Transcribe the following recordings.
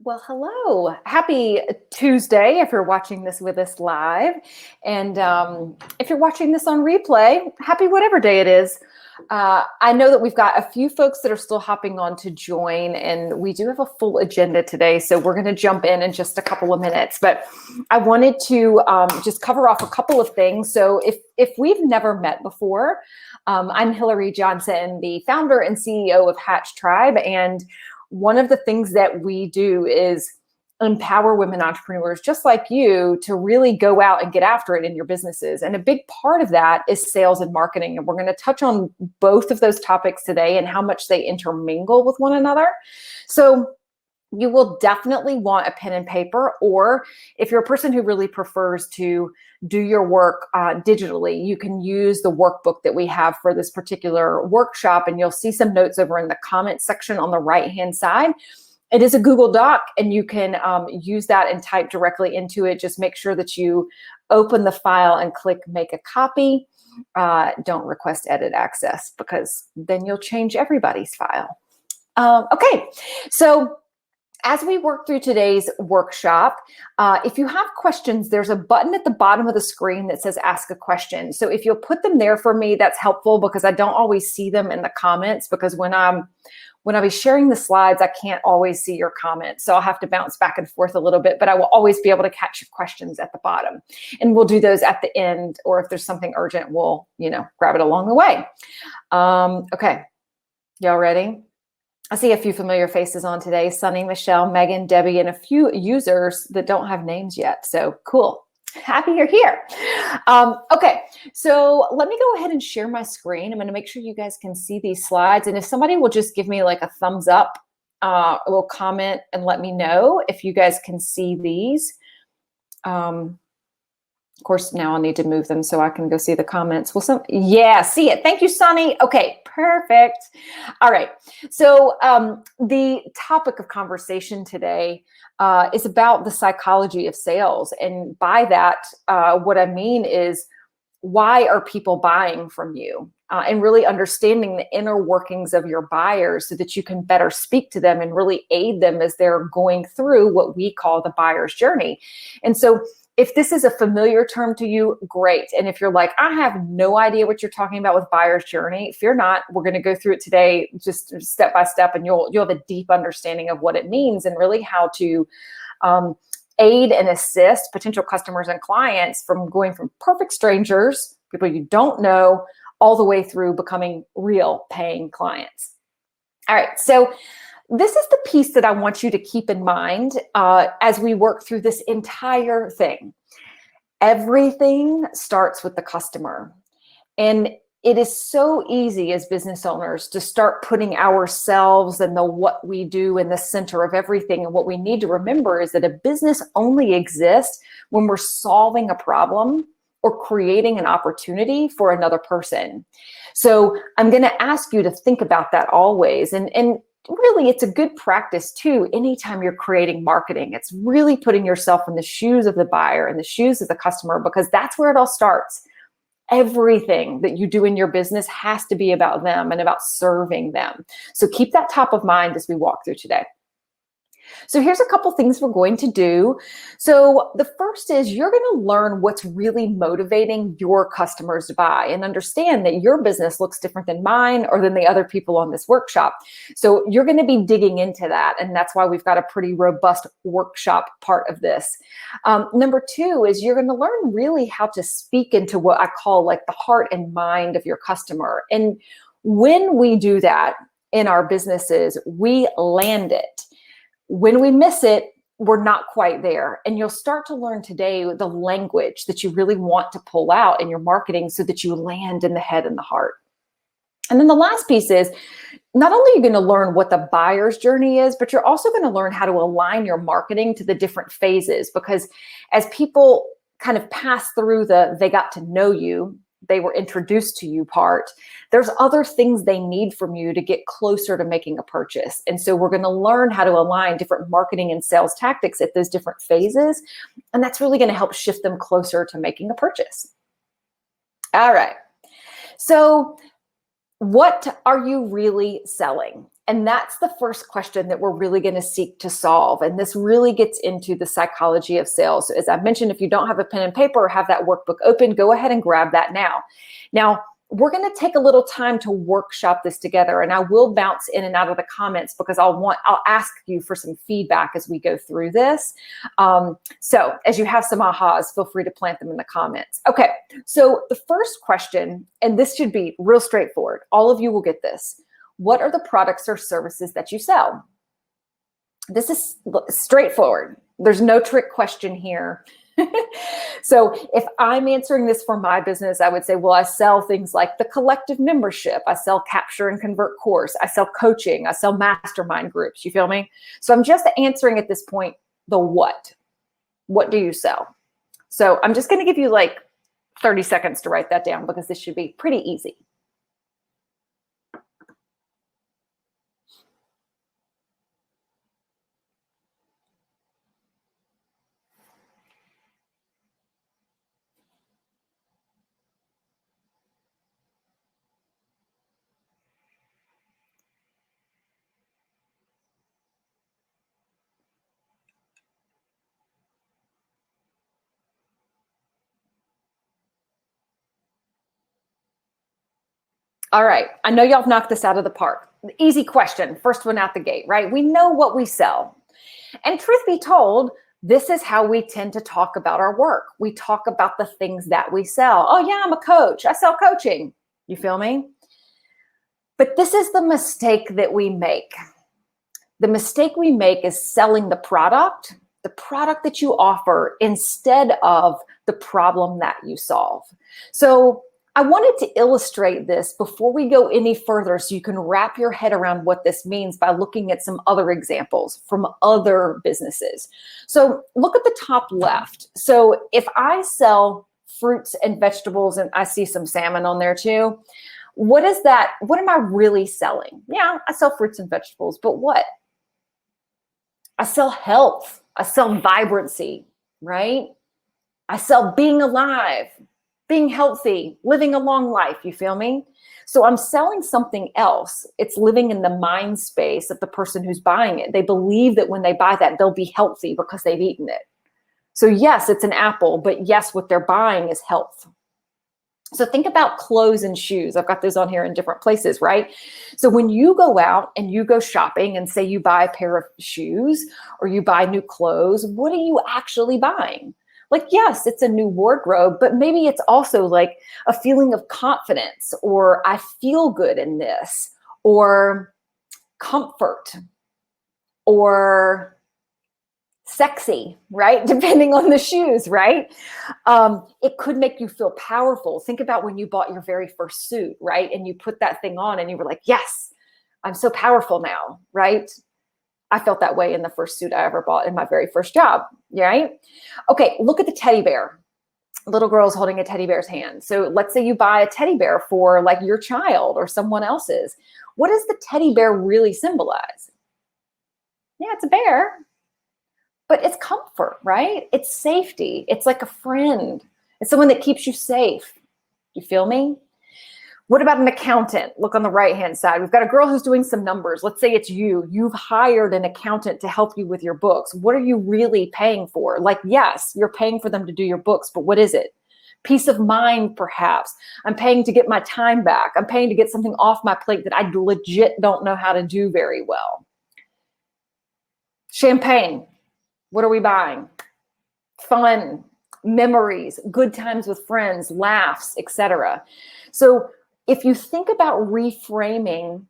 Well, hello. Happy Tuesday if you're watching this with us live. And if you're watching this on replay, happy whatever day it is. I know that we've got a few folks that are still hopping on to join, and we do have a full agenda today. So we're going to jump in just a couple of minutes. But I wanted to just cover off a couple of things. So if we've never met before, I'm Hillary Johnson, the founder and CEO of Hatch Tribe. And one of the things that we do is empower women entrepreneurs just like you to really go out and get after it in your businesses. And a big part of that is sales and marketing. And we're going to touch on both of those topics today and how much they intermingle with one another. So you will definitely want a pen and paper, or if you're a person who really prefers to do your work digitally, you can use the workbook that we have for this particular workshop, and you'll see some notes over in the comment section on the right-hand side. It is a Google Doc, and you can use that and type directly into it. Just make sure that you open the file and click Make a Copy. Don't request edit access, because then you'll change everybody's file. Okay, so as we work through today's workshop, if you have questions, there's a button at the bottom of the screen that says Ask a Question. So if you'll put them there for me, that's helpful, because I don't always see them in the comments, because when I be sharing the slides, I can't always see your comments. So I'll have to bounce back and forth a little bit, but I will always be able to catch your questions at the bottom. And we'll do those at the end, or if there's something urgent, we'll, grab it along the way. Okay, y'all ready? I see a few familiar faces on today: Sunny, Michelle, Megan, Debbie, and a few users that don't have names yet. So cool. Happy you're here. Okay, so let me go ahead and share my screen. I'm going to make sure you guys can see these slides. And if somebody will just give me like a thumbs up, a little comment, and let me know if you guys can see these. Of course, now I'll need to move them so I can go see the comments. Well, yeah, see it. Thank you, Sunny. Okay, perfect. All right. So the topic of conversation today is about the psychology of sales. And by that, what I mean is, why are people buying from you? And really understanding the inner workings of your buyers so that you can better speak to them and really aid them as they're going through what we call the buyer's journey. And so if this is a familiar term to you, great. And if you're like, I have no idea what you're talking about with buyer's journey, fear not. We're going to go through it today, just step by step, and you'll have a deep understanding of what it means and really how to aid and assist potential customers and clients from going from perfect strangers, people you don't know, all the way through becoming real paying clients. All right, so this is the piece that I want you to keep in mind as we work through this entire thing. Everything starts with the customer. And it is so easy as business owners to start putting ourselves and what we do in the center of everything. And what we need to remember is that a business only exists when we're solving a problem or creating an opportunity for another person. So I'm going to ask you to think about that always. And really, it's a good practice too. Anytime you're creating marketing, it's really putting yourself in the shoes of the buyer and the shoes of the customer, because that's where it all starts. Everything that you do in your business has to be about them and about serving them. So keep that top of mind as we walk through today. So here's a couple things we're going to do. So the first is, you're going to learn what's really motivating your customers to buy, and understand that your business looks different than mine or than the other people on this workshop. So you're going to be digging into that. And that's why we've got a pretty robust workshop part of this. Number two is, you're going to learn really how to speak into what I call like the heart and mind of your customer. And when we do that in our businesses, we land it. When we miss it, we're not quite there. And you'll start to learn today the language that you really want to pull out in your marketing so that you land in the head and the heart. And then the last piece is, not only are you going to learn what the buyer's journey is, but you're also going to learn how to align your marketing to the different phases. Because as people kind of pass through they got to know you, they were introduced to you part, there's other things they need from you to get closer to making a purchase. And so we're going to learn how to align different marketing and sales tactics at those different phases. And that's really going to help shift them closer to making a purchase. All right. So what are you really selling? And that's the first question that we're really going to seek to solve. And this really gets into the psychology of sales. So as I mentioned, if you don't have a pen and paper or have that workbook open, go ahead and grab that now. Now, we're going to take a little time to workshop this together, and I will bounce in and out of the comments because I'll ask you for some feedback as we go through this. So as you have some ahas, feel free to plant them in the comments. Okay, so the first question, and this should be real straightforward. All of you will get this. What are the products or services that you sell? This is straightforward. There's no trick question here. So if I'm answering this for my business, I would say, well, I sell things like the collective membership. I sell Capture and Convert course. I sell coaching. I sell mastermind groups. You feel me? So I'm just answering at this point the what. What do you sell? So I'm just going to give you like 30 seconds to write that down because this should be pretty easy. All right, I know y'all have knocked this out of the park. Easy question, first one out the gate, right? We know what we sell. And truth be told, this is how we tend to talk about our work. We talk about the things that we sell. Oh yeah, I'm a coach. I sell coaching. You feel me? But this is the mistake that we make. The mistake we make is selling the product that you offer instead of the problem that you solve. So I wanted to illustrate this before we go any further so you can wrap your head around what this means by looking at some other examples from other businesses. So look at the top left. So if I sell fruits and vegetables, and I see some salmon on there too, what is that? What am I really selling? Yeah, I sell fruits and vegetables, but what? I sell health. I sell vibrancy, right? I sell being alive, being healthy, living a long life, you feel me? So I'm selling something else. It's living in the mind space of the person who's buying it. They believe that when they buy that, they'll be healthy because they've eaten it. So yes, it's an apple, but yes, what they're buying is health. So think about clothes and shoes. I've got those on here in different places, right? So when you go out and you go shopping and say you buy a pair of shoes or you buy new clothes, what are you actually buying? Like, yes, it's a new wardrobe, but maybe it's also like a feeling of confidence, or I feel good in this, or comfort, or sexy, right? Depending on the shoes, right? It could make you feel powerful. Think about when you bought your very first suit, right? And you put that thing on and you were like, yes, I'm so powerful now, right? I felt that way in the first suit I ever bought in my very first job, right? Okay, look at the teddy bear. Little girl's holding a teddy bear's hand. So let's say you buy a teddy bear for like your child or someone else's. What does the teddy bear really symbolize? Yeah, it's a bear, but it's comfort, right? It's safety. It's like a friend. It's someone that keeps you safe. You feel me? What about an accountant? Look on the right-hand side. We've got a girl who's doing some numbers. Let's say it's you. You've hired an accountant to help you with your books. What are you really paying for? Like, yes, you're paying for them to do your books, but what is it? Peace of mind, perhaps. I'm paying to get my time back. I'm paying to get something off my plate that I legit don't know how to do very well. Champagne. What are we buying? Fun, memories, good times with friends, laughs, etc. So if you think about reframing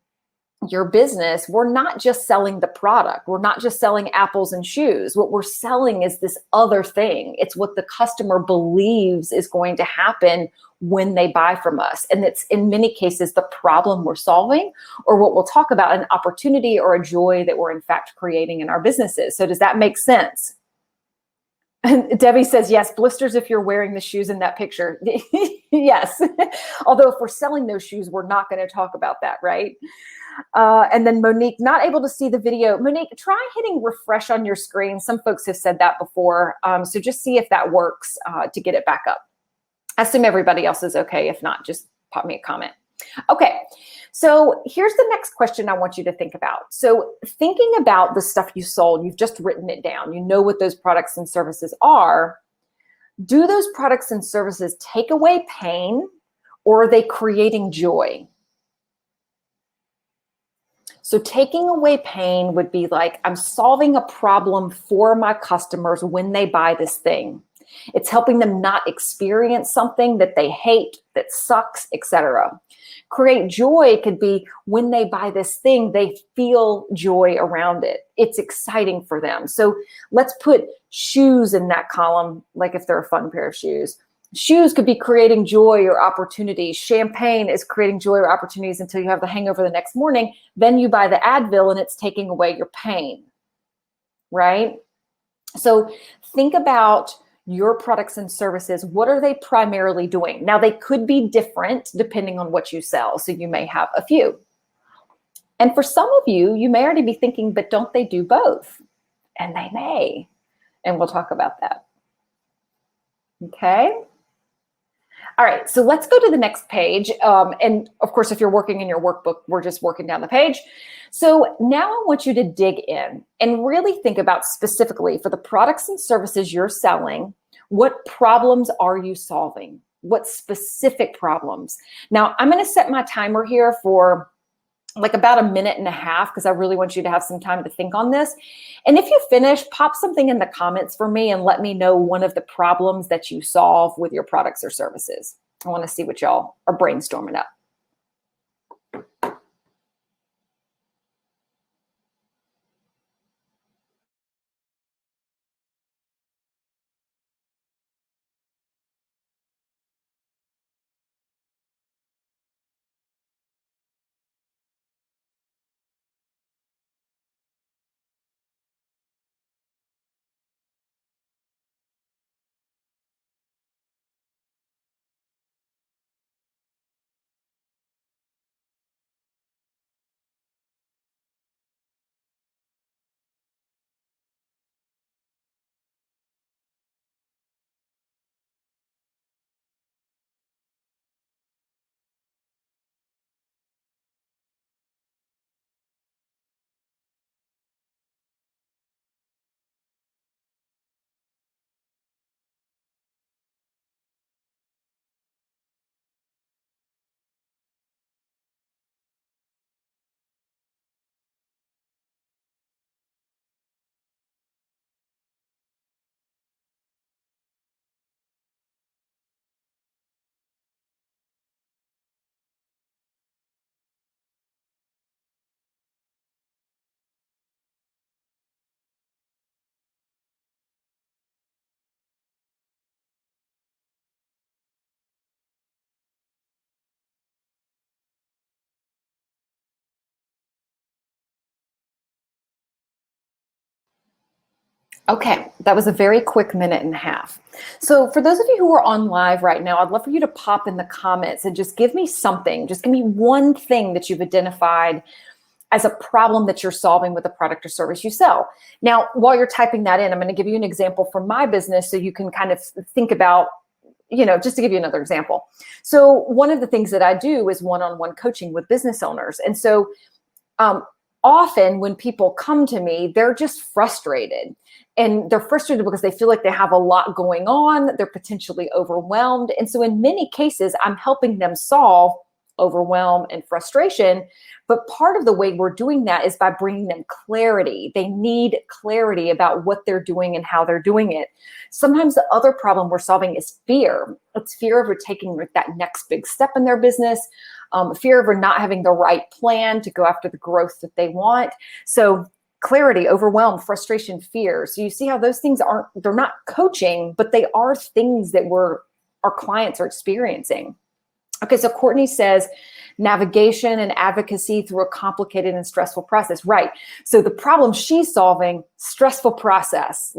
your business, we're not just selling the product. We're not just selling apples and shoes. What we're selling is this other thing. It's what the customer believes is going to happen when they buy from us. And it's in many cases the problem we're solving, or what we'll talk about, an opportunity or a joy that we're in fact creating in our businesses. So does that make sense? And Debbie says, yes, blisters if you're wearing the shoes in that picture. Yes. Although if we're selling those shoes, we're not going to talk about that, right? And then Monique, not able to see the video. Monique, try hitting refresh on your screen. Some folks have said that before. So just see if that works to get it back up. I assume everybody else is okay. If not, just pop me a comment. Okay, so here's the next question I want you to think about. So thinking about the stuff you sold, you've just written it down. You know what those products and services are. Do those products and services take away pain, or are they creating joy? So taking away pain would be like, I'm solving a problem for my customers when they buy this thing. It's helping them not experience something that they hate, that sucks, etc. Create joy could be when they buy this thing, they feel joy around it. It's exciting for them. So let's put shoes in that column, like if they're a fun pair of shoes. Shoes could be creating joy or opportunities. Champagne is creating joy or opportunities until you have the hangover the next morning. Then you buy the Advil and it's taking away your pain, right? So think about your products and services. What are they primarily doing? Now, they could be different depending on what you sell. So you may have a few. And for some of you, you may already be thinking, but don't they do both? And they may. And we'll talk about that. Okay. All right, so let's go to the next page. And of course, if you're working in your workbook, we're just working down the page. So now I want you to dig in and really think about specifically for the products and services you're selling, what problems are you solving? What specific problems? Now, I'm going to set my timer here for like about a minute and a half because I really want you to have some time to think on this. And if you finish, pop something in the comments for me and let me know one of the problems that you solve with your products or services. I want to see what y'all are brainstorming up. Okay, that was a very quick minute and a half. So for those of you who are on live right now, I'd love for you to pop in the comments and just give me something. Just give me one thing that you've identified as a problem that you're solving with a product or service you sell. Now, while you're typing that in, I'm going to give you an example from my business so you can kind of think about, just to give you another example. So one of the things that I do is one-on-one coaching with business owners. And so often when people come to me, they're just frustrated. And they're frustrated because they feel like they have a lot going on. They're potentially overwhelmed. And so in many cases, I'm helping them solve overwhelm and frustration. But part of the way we're doing that is by bringing them clarity. They need clarity about what they're doing and how they're doing it. Sometimes the other problem we're solving is fear. It's fear of taking that next big step in their business, fear of not having the right plan to go after the growth that they want. So clarity, overwhelm, frustration, fear. So you see how those things they're not coaching, but they are things that our clients are experiencing. Okay, so Courtney says, navigation and advocacy through a complicated and stressful process. Right. So the problem she's solving, stressful process.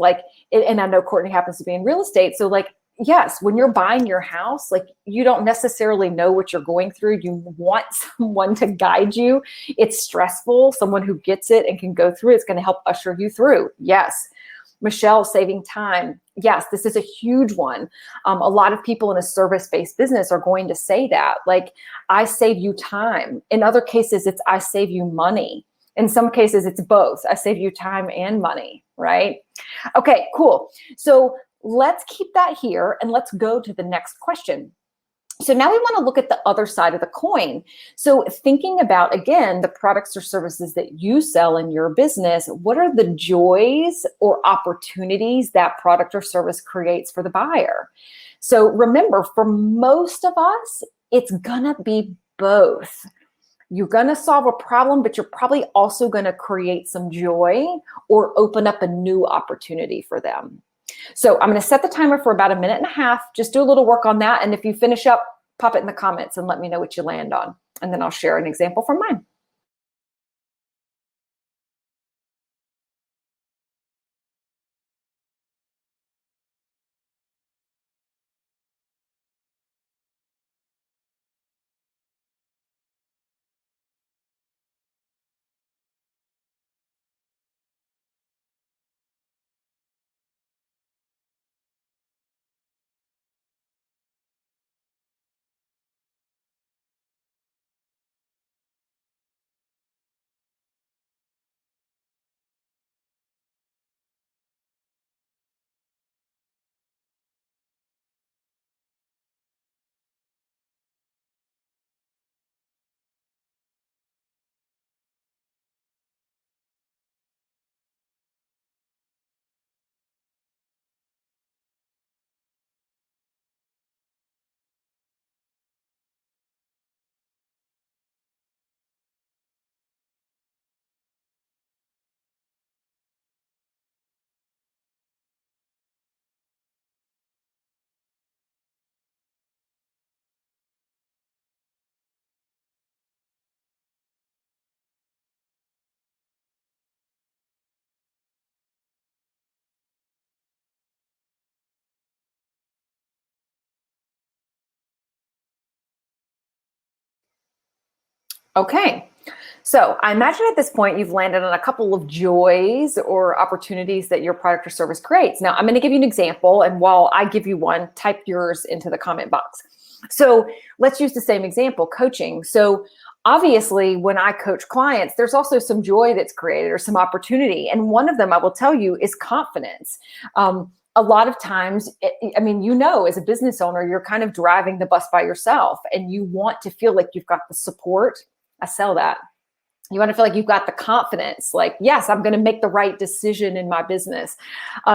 And I know Courtney happens to be in real estate. So yes, when you're buying your house, you don't necessarily know what you're going through. You want someone to guide you. It's stressful. Someone who gets it and can go through it's going to help usher you through. Yes. Michelle, saving time. Yes, this is a huge one. A lot of people in a service-based business are going to say that, like, I save you time. In other cases, it's I save you money. In some cases, it's both. I save you time and money, right? Okay, cool. So let's keep that here and let's go to the next question. So now we want to look at the other side of the coin. So thinking about, again, the products or services that you sell in your business, what are the joys or opportunities that product or service creates for the buyer? So remember, for most of us, it's gonna be both. You're gonna solve a problem, but you're probably also gonna create some joy or open up a new opportunity for them. So I'm going to set the timer for about 1.5 minutes. Just do a little work on that. And if you finish up, pop it in the comments and let me know what you land on. And then I'll share an example from mine. Okay. So I imagine at this point, you've landed on a couple of joys or opportunities that your product or service creates. Now, I'm going to give you an example. And while I give you one, type yours into the comment box. So let's use the same example, coaching. So obviously, when I coach clients, there's also some joy that's created or some opportunity. And one of them, I will tell you, is confidence. A lot of times, I mean, you know, as a business owner, you're kind of driving the bus by yourself and you want to feel like you've got the support. I sell that. You want to feel like you've got the confidence, like, yes, I'm going to make the right decision in my business.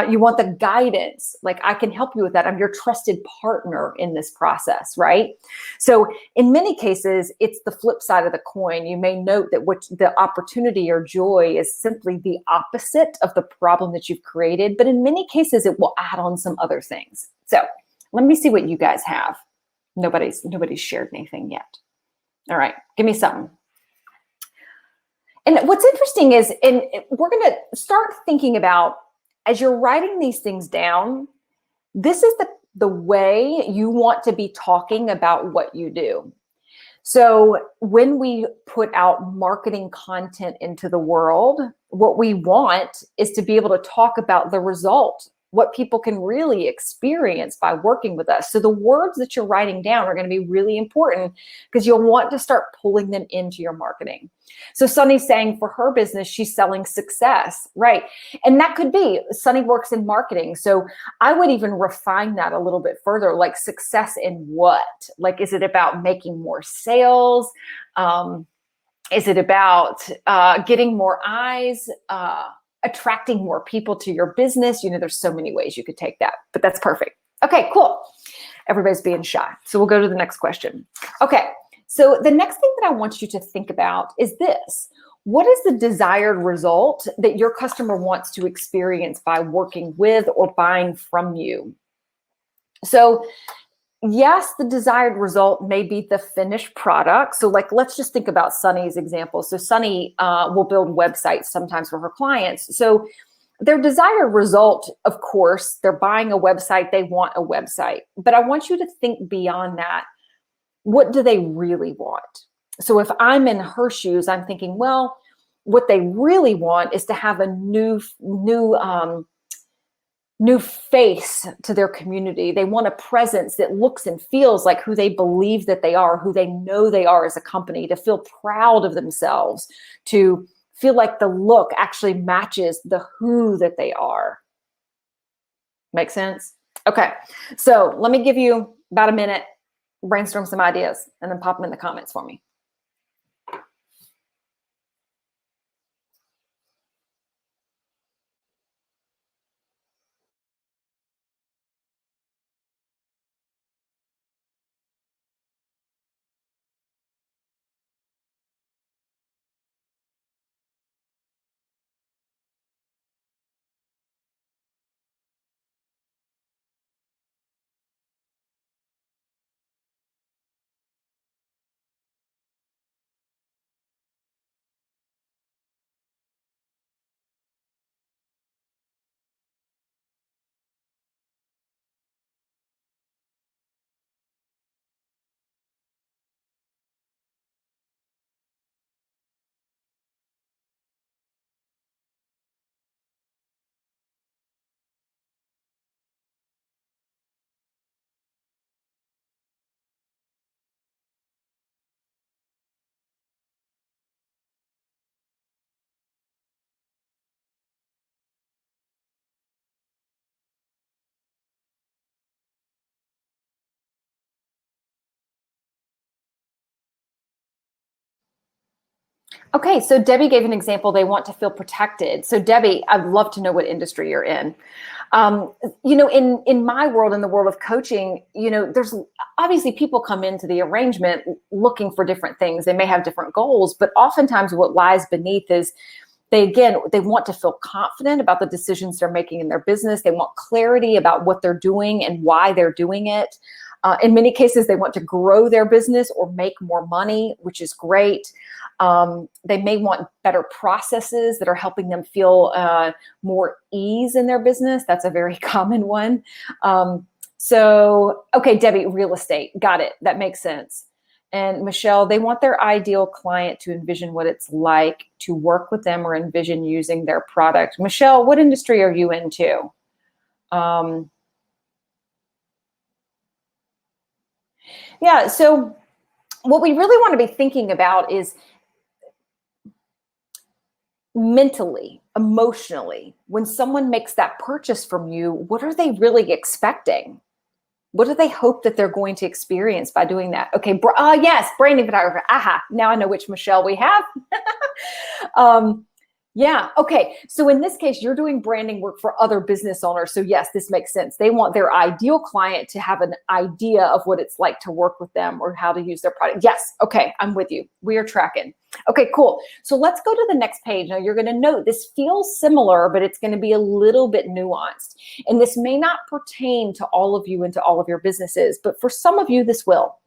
You want the guidance, like, I can help you with that. I'm your trusted partner in this process, right? So in many cases, it's the flip side of the coin. You may note that what the opportunity or joy is simply the opposite of the problem that you've created, but in many cases, it will add on some other things. So let me see what you guys have. Nobody's shared anything yet. All right, give me something. And what's interesting is, and we're going to start thinking about, as you're writing these things down, this is the way you want to be talking about what you do. So when we put out marketing content into the world, what we want is to be able to talk about the result, what people can really experience by working with us. So the words that you're writing down are going to be really important because you'll want to start pulling them into your marketing. So Sunny's saying for her business, she's selling success, right? And that could be, Sunny works in marketing. So I would even refine that a little bit further, like success in what? Like, is it about making more sales? Is it about getting more eyes? Attracting more people to your business? You know, there's so many ways you could take that, but that's perfect. Okay, cool. Everybody's being shy. So we'll go to the next question. Okay, so the next thing that I want you to think about is this. What is the desired result that your customer wants to experience by working with or buying from you? So yes, the desired result may be the finished product. So like, let's just think about Sunny's example. So Sunny will build websites sometimes for her clients. So their desired result, of course, they're buying a website, they want a website. But I want you to think beyond that. What do they really want? So if I'm in her shoes, I'm thinking, well, what they really want is to have a new new face to their community. They want a presence that looks and feels like who they believe that they are, who they know they are as a company, to feel proud of themselves, to feel like the look actually matches the who that they are. Make sense? Okay, so let me give you about a minute, brainstorm some ideas, and then pop them in the comments for me. Okay, so Debbie gave an example. They want to feel protected. So Debbie, I'd love to know what industry you're in. In my world, in the world of coaching, there's obviously people come into the arrangement looking for different things. They may have different goals, but oftentimes what lies beneath is they want to feel confident about the decisions they're making in their business. They want clarity about what they're doing and why they're doing it. In many cases, they want to grow their business or make more money, which is great. They may want better processes that are helping them feel more ease in their business. That's a very common one. Okay, Debbie, real estate. Got it. That makes sense. And Michelle, they want their ideal client to envision what it's like to work with them or envision using their product. Michelle, what industry are you into? Yeah, so what we really want to be thinking about is mentally, emotionally, when someone makes that purchase from you, what are they really expecting? What do they hope that they're going to experience by doing that? Okay, yes, branding photographer. Aha, now I know which Michelle we have. Yeah, okay. So in this case, you're doing branding work for other business owners. So yes, this makes sense. They want their ideal client to have an idea of what it's like to work with them or how to use their product. Yes, okay, I'm with you. We are tracking. Okay, cool. So let's go to the next page. Now you're going to note this feels similar, but it's going to be a little bit nuanced. And this may not pertain to all of you and to all of your businesses, but for some of you, this will.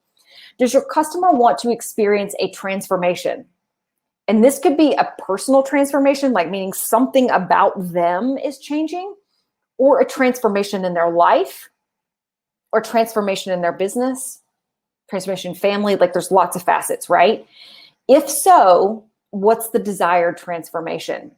Does your customer want to experience a transformation? And this could be a personal transformation, like meaning something about them is changing, or a transformation in their life, or transformation in their business, transformation in family. Like there's lots of facets, right? If so, what's the desired transformation?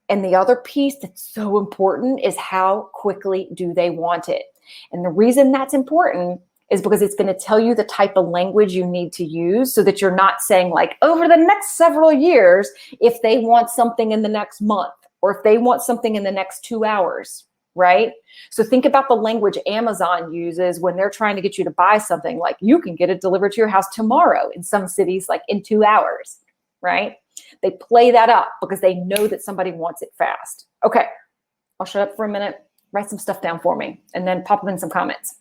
And the other piece that's so important is how quickly do they want it? And the reason that's important is because it's going to tell you the type of language you need to use so that you're not saying like over the next several years, if they want something in the next month, or if they want something in the next 2 hours, right? So think about the language Amazon uses when they're trying to get you to buy something, like you can get it delivered to your house tomorrow, in some cities, like in 2 hours, right? They play that up because they know that somebody wants it fast. Okay, I'll shut up for a minute, write some stuff down for me, and then pop them in some comments.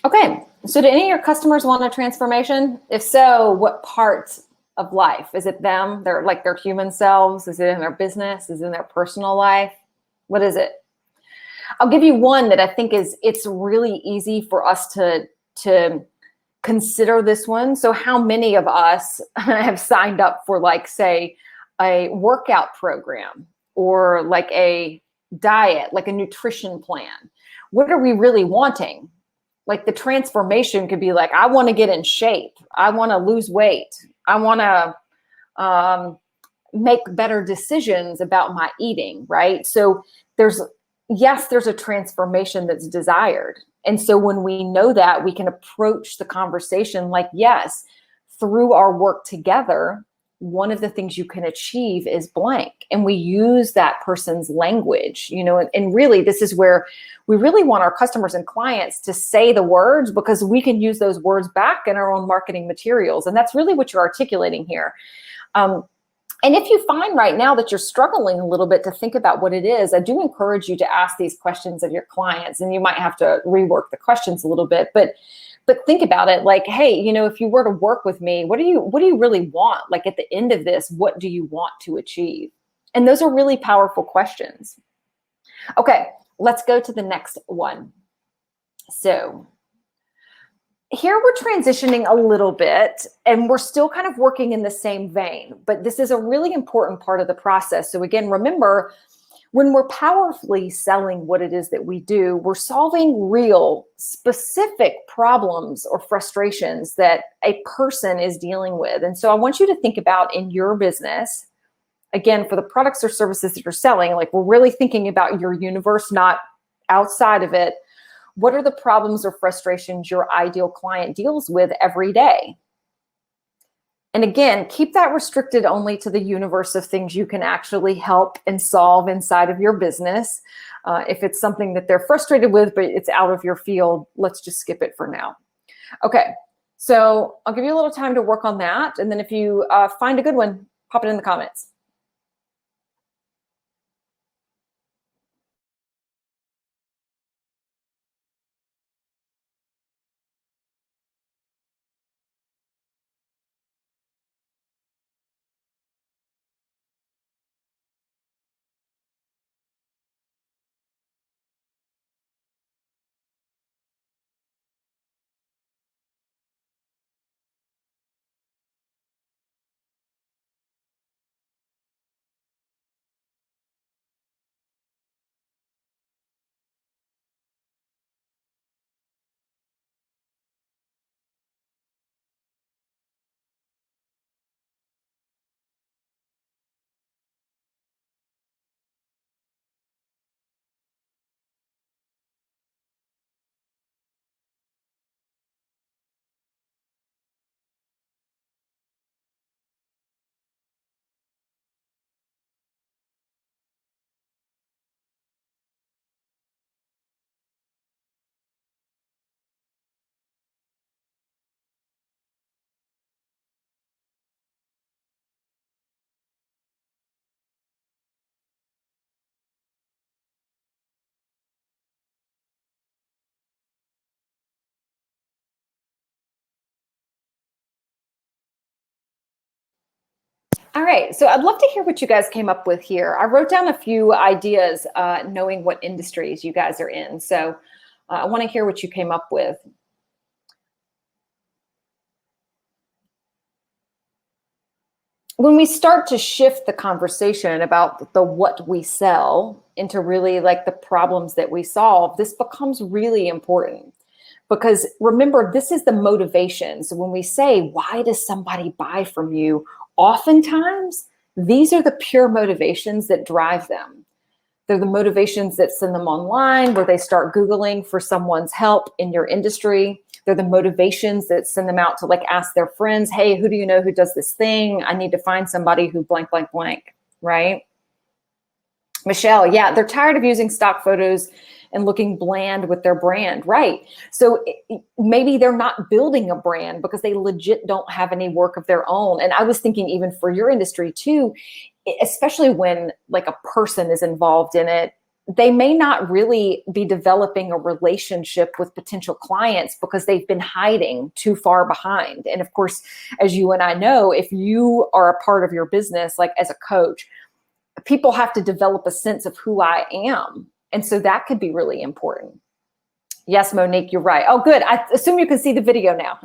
Okay, so do any of your customers want a transformation? If so, what parts of life? Is it them, their human selves? Is it in their business? Is it in their personal life? What is it? I'll give you one that I think it's really easy for us to consider this one. So how many of us have signed up for, like, say, a workout program or like a diet, like a nutrition plan? What are we really wanting? Like, the transformation could be like, I want to get in shape. I want to lose weight. I want to make better decisions about my eating, right? So there's a transformation that's desired. And so when we know that, we can approach the conversation like, yes, through our work together, one of the things you can achieve is blank. And we use that person's language, and really this is where we really want our customers and clients to say the words, because we can use those words back in our own marketing materials. And that's really what you're articulating here. And if you find right now that you're struggling a little bit to think about what it is, I do encourage you to ask these questions of your clients, and you might have to rework the questions a little bit, but think about it like, hey, if you were to work with me, what do you really want? Like, at the end of this, what do you want to achieve? And those are really powerful questions. Okay, let's go to the next one. So here we're transitioning a little bit, and we're still kind of working in the same vein, but this is a really important part of the process. So again, remember, when we're powerfully selling what it is that we do, we're solving real, specific problems or frustrations that a person is dealing with. And so I want you to think about, in your business, again, for the products or services that you're selling, like, we're really thinking about your universe, not outside of it. What are the problems or frustrations your ideal client deals with every day? And again, keep that restricted only to the universe of things you can actually help and solve inside of your business. If it's something that they're frustrated with, but it's out of your field, let's just skip it for now. Okay, so I'll give you a little time to work on that. And then if you find a good one, pop it in the comments. All right, so I'd love to hear what you guys came up with here. I wrote down a few ideas, knowing what industries you guys are in. So I want to hear what you came up with. When we start to shift the conversation about the what we sell into really like the problems that we solve, this becomes really important. Because remember, this is the motivation. So when we say, why does somebody buy from you? Oftentimes, these are the pure motivations that drive them. They're the motivations that send them online, where they start Googling for someone's help in your industry. They're the motivations that send them out to, like, ask their friends, hey, who do you know who does this thing? I need to find somebody who blank, blank, blank, right? Michelle, yeah, they're tired of using stock photos and looking bland with their brand, right? So maybe they're not building a brand because they legit don't have any work of their own. And I was thinking, even for your industry too, especially when like a person is involved in it, they may not really be developing a relationship with potential clients because they've been hiding too far behind. And of course, as you and I know, if you are a part of your business, like as a coach, people have to develop a sense of who I am. And so that could be really important. Yes, Monique, you're right. Oh, good. I assume you can see the video now.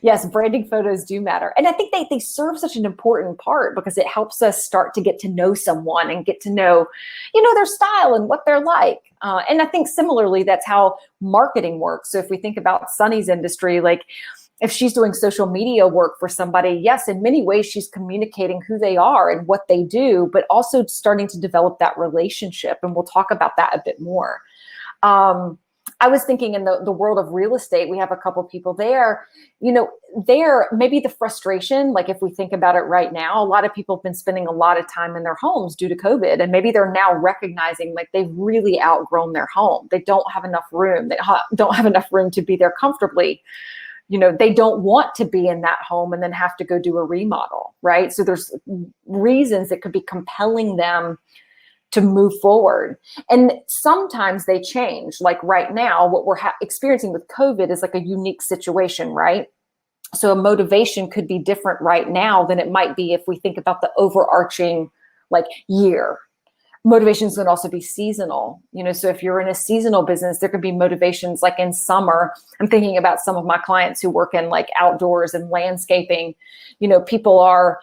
Yes, branding photos do matter. And I think they serve such an important part because it helps us start to get to know someone and get to know, their style and what they're like. And I think similarly, that's how marketing works. So if we think about Sunny's industry, like if she's doing social media work for somebody, yes, in many ways, she's communicating who they are and what they do, but also starting to develop that relationship. And we'll talk about that a bit more. I was thinking in the world of real estate, we have a couple people there, there maybe the frustration, like if we think about it right now, a lot of people have been spending a lot of time in their homes due to COVID. And maybe they're now recognizing like they've really outgrown their home. They don't have enough room. They don't have enough room to be there comfortably. They don't want to be in that home and then have to go do a remodel, right? So there's reasons that could be compelling them to move forward. And sometimes they change. Like right now, what we're experiencing with COVID is like a unique situation, right? So a motivation could be different right now than it might be if we think about the overarching like year. Motivations can also be seasonal, so if you're in a seasonal business, there could be motivations like in summer. I'm thinking about some of my clients who work in like outdoors and landscaping. People are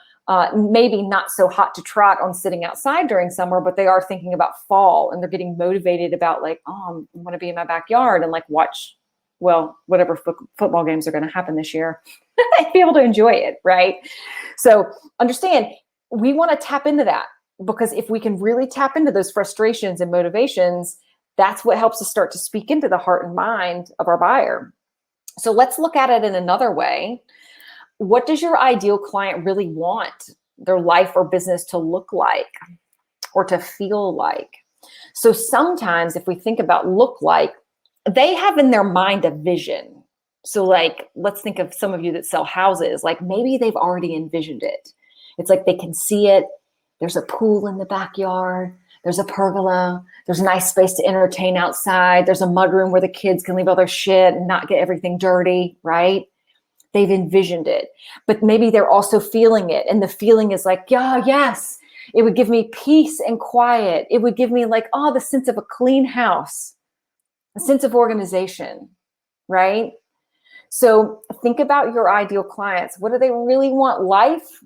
maybe not so hot to trot on sitting outside during summer, but they are thinking about fall and they're getting motivated about like, I want to be in my backyard and like watch, whatever football games are going to happen this year and be able to enjoy it, right? So understand, we want to tap into that because if we can really tap into those frustrations and motivations, that's what helps us start to speak into the heart and mind of our buyer. So let's look at it in another way. What does your ideal client really want their life or business to look like or to feel like? So sometimes if we think about look like, they have in their mind a vision. So like, let's think of some of you that sell houses, like maybe they've already envisioned it. It's like they can see it. There's a pool in the backyard. There's a pergola. There's a nice space to entertain outside. There's a mudroom where the kids can leave all their shit and not get everything dirty, right? They've envisioned it, but maybe they're also feeling it. And the feeling is like, yeah, yes, it would give me peace and quiet. It would give me like, the sense of a clean house, a sense of organization, right? So think about your ideal clients. What do they really want life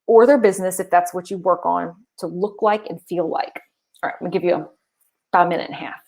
or their business, if that's what you work on, to look like and feel like? All right, I'm gonna give you about a minute and a half.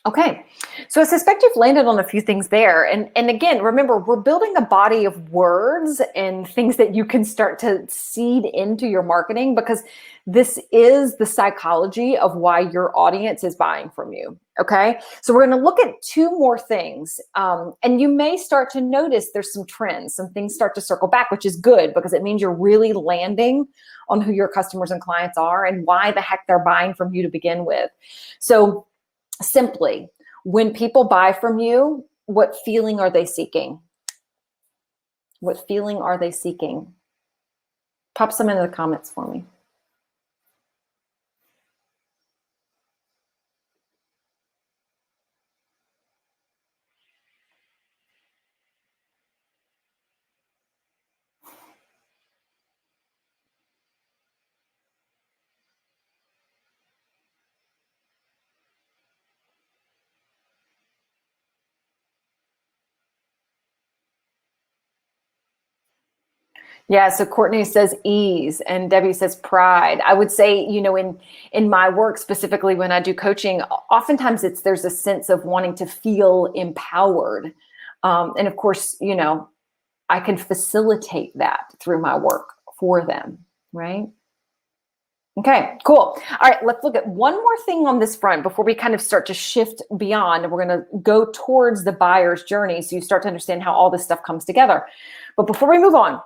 Okay, so I suspect you've landed on a few things there. And again, remember, we're building a body of words and things that you can start to seed into your marketing because this is the psychology of why your audience is buying from you. Okay, so we're going to look at two more things. And you may start to notice there's some trends, some things start to circle back, which is good because it means you're really landing on who your customers and clients are and why the heck they're buying from you to begin with. So simply, when people buy from you, what feeling are they seeking? What feeling are they seeking? Pop some into the comments for me. Yeah, so Courtney says ease and Debbie says pride. I would say, in my work, specifically when I do coaching, oftentimes there's a sense of wanting to feel empowered. And of course, I can facilitate that through my work for them, right? Okay, cool. All right, let's look at one more thing on this front before we kind of start to shift beyond. We're going to go towards the buyer's journey so you start to understand how all this stuff comes together. But before we move on,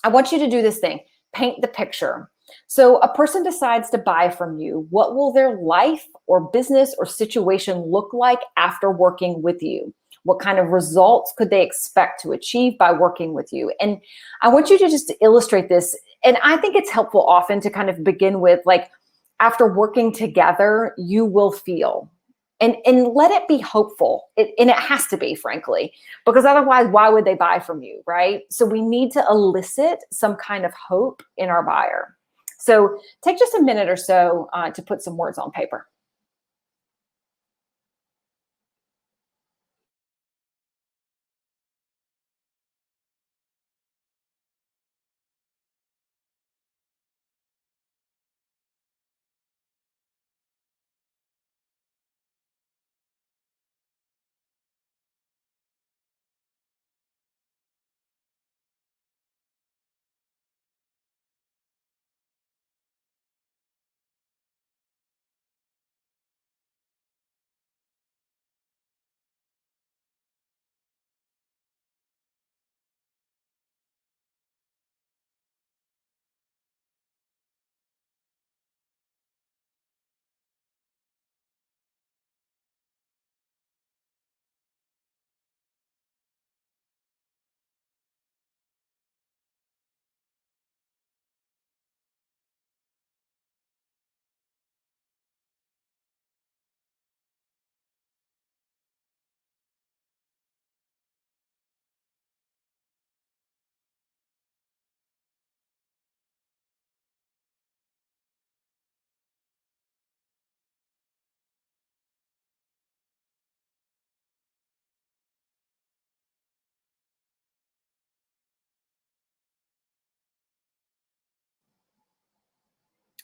I want you to do this thing, paint the picture. So a person decides to buy from you. What will their life or business or situation look like after working with you? What kind of results could they expect to achieve by working with you? And I want you to just illustrate this. And I think it's helpful often to kind of begin with, like, after working together, you will feel. And let it be hopeful. And it has to be, frankly, because otherwise, why would they buy from you, right? So we need to elicit some kind of hope in our buyer. So take just a minute or so to put some words on paper.